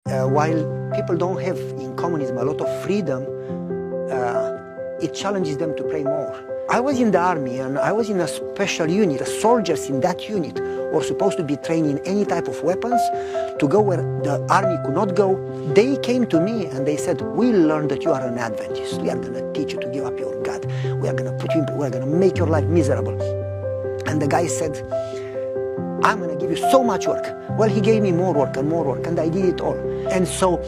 while people don't have in communism a lot of freedom, it challenges them to pray more. I was in the army and I was in a special unit. The soldiers in that unit were supposed to be trained in any type of weapons to go where the army could not go. They came to me and they said, we learned that you are an Adventist. We are going to teach you to give up your God. We are going to put you in, we are going to make your life miserable. And the guy said, I'm going to give you so much work. Well, he gave me more work, and I did it all. And so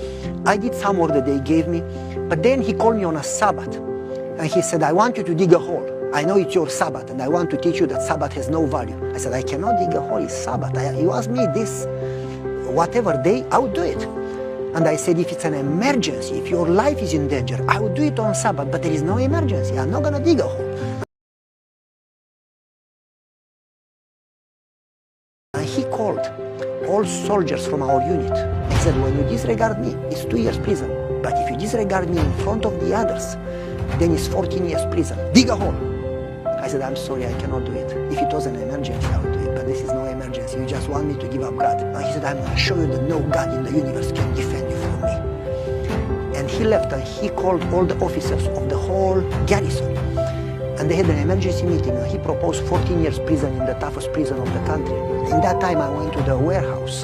I did some work that they gave me, but then he called me on a Sabbath. And he said, I want you to dig a hole. I know it's your Sabbath, and I want to teach you that Sabbath has no value. I said, I cannot dig a hole, it's Sabbath. You ask me this, whatever day, I would do it. And I said, if it's an emergency, if your life is in danger, I would do it on Sabbath, but there is no emergency. I'm not going to dig a hole. And he called all soldiers from our unit. He said, when you disregard me, it's 2 years prison. But if you disregard me in front of the others, then it's 14 years prison. Dig a hole. I said, I'm sorry, I cannot do it. If it was an emergency, I would do it, but this is no emergency. You just want me to give up God. And he said, I'm going to show you that no God in the universe can defend you from me. And he left and he called all the officers of the whole garrison. And they had an emergency meeting and he proposed 14 years prison in the toughest prison of the country. In that time, I went to the warehouse.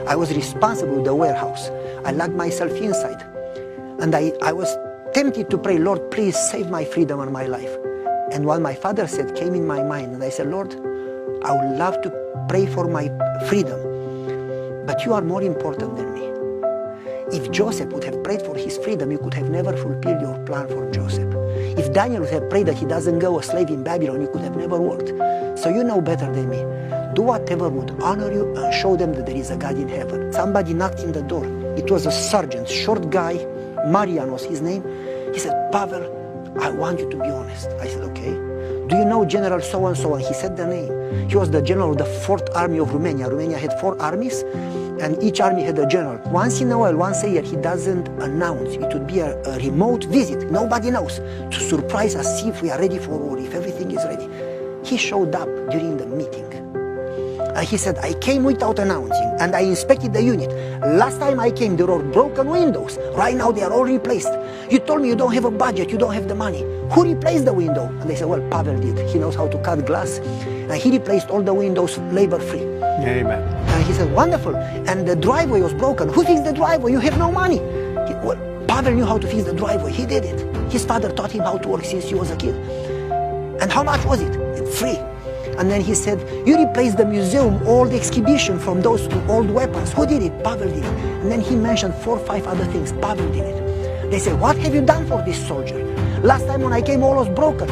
I was responsible for the warehouse. I locked myself inside. And I was tempted to pray, Lord, please save my freedom and my life. And what my father said came in my mind, and I said, Lord, I would love to pray for my freedom, but you are more important than me. If Joseph would have prayed for his freedom, you could have never fulfilled your plan for Joseph. If Daniel would have prayed that he doesn't go a slave in Babylon, you could have never worked. So you know better than me. Do whatever would honor you and show them that there is a God in heaven. Somebody knocked in the door. It was a sergeant, short guy, Marian was his name. He said, Pavel, I want you to be honest. I said, okay. Do you know General so-and-so? And he said the name. He was the general of the 4th Army of Romania. Romania had 4 armies, and each army had a general. Once in a while, once a year, he doesn't announce. It would be a remote visit. Nobody knows. To surprise us, see if we are ready for war, if everything is ready. He showed up during the meeting. He said, I came without announcing, and I inspected the unit. Last time I came, there were broken windows. Right now, they are all replaced. You told me you don't have a budget, you don't have the money. Who replaced the window? And they said, well, Pavel did. He knows how to cut glass. And he replaced all the windows labor-free. Amen. And he said, wonderful. And the driveway was broken. Who fixed the driveway? You have no money. Well, Pavel knew how to fix the driveway. He did it. His father taught him how to work since he was a kid. And how much was it? It's free. And then he said, you replaced the museum, all the exhibition from those old weapons. Who did it? Pavel did it. And then he mentioned 4 or 5 other things. Pavel did it. They said, what have you done for this soldier? Last time when I came, all was broken.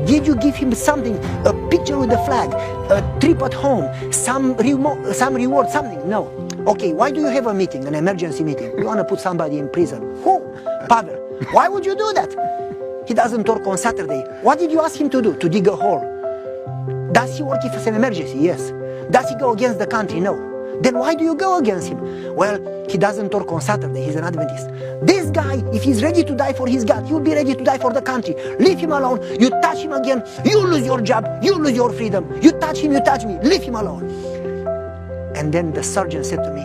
Did you give him something, a picture with the flag, a trip at home, some reward, something? No. Okay, why do you have a meeting, an emergency meeting? You want to put somebody in prison. Who? Pavel. Why would you do that? He doesn't work on Saturday. What did you ask him to do? To dig a hole. Does he work if it's an emergency? Yes. Does he go against the country? No. Then why do you go against him? Well, he doesn't work on Saturday. He's an Adventist. This guy, if he's ready to die for his God, he'll be ready to die for the country. Leave him alone. You touch him again, you lose your job, you lose your freedom. You touch him, you touch me. Leave him alone. And then the sergeant said to me,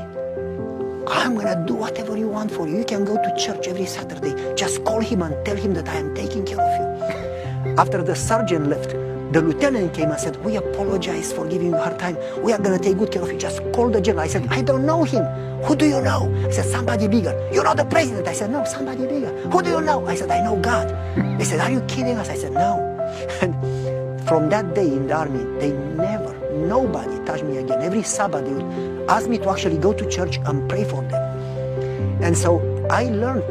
I'm going to do whatever you want for you. You can go to church every Saturday. Just call him and tell him that I am taking care of you. After the sergeant left, the lieutenant came and said, we apologize for giving you a hard time. We are going to take good care of you. Just call the general. I said, I don't know him. Who do you know? I said, somebody bigger. You're not the president. I said, no, somebody bigger. Who do you know? I said, I know God. They said, are you kidding us? I said, no. And from that day in the army, nobody touched me again. Every Sabbath, they would ask me to actually go to church and pray for them. And so I learned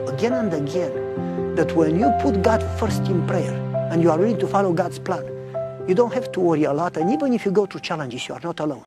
again and again that when you put God first in prayer, and you are willing to follow God's plan, you don't have to worry a lot, and even if you go through challenges, you are not alone.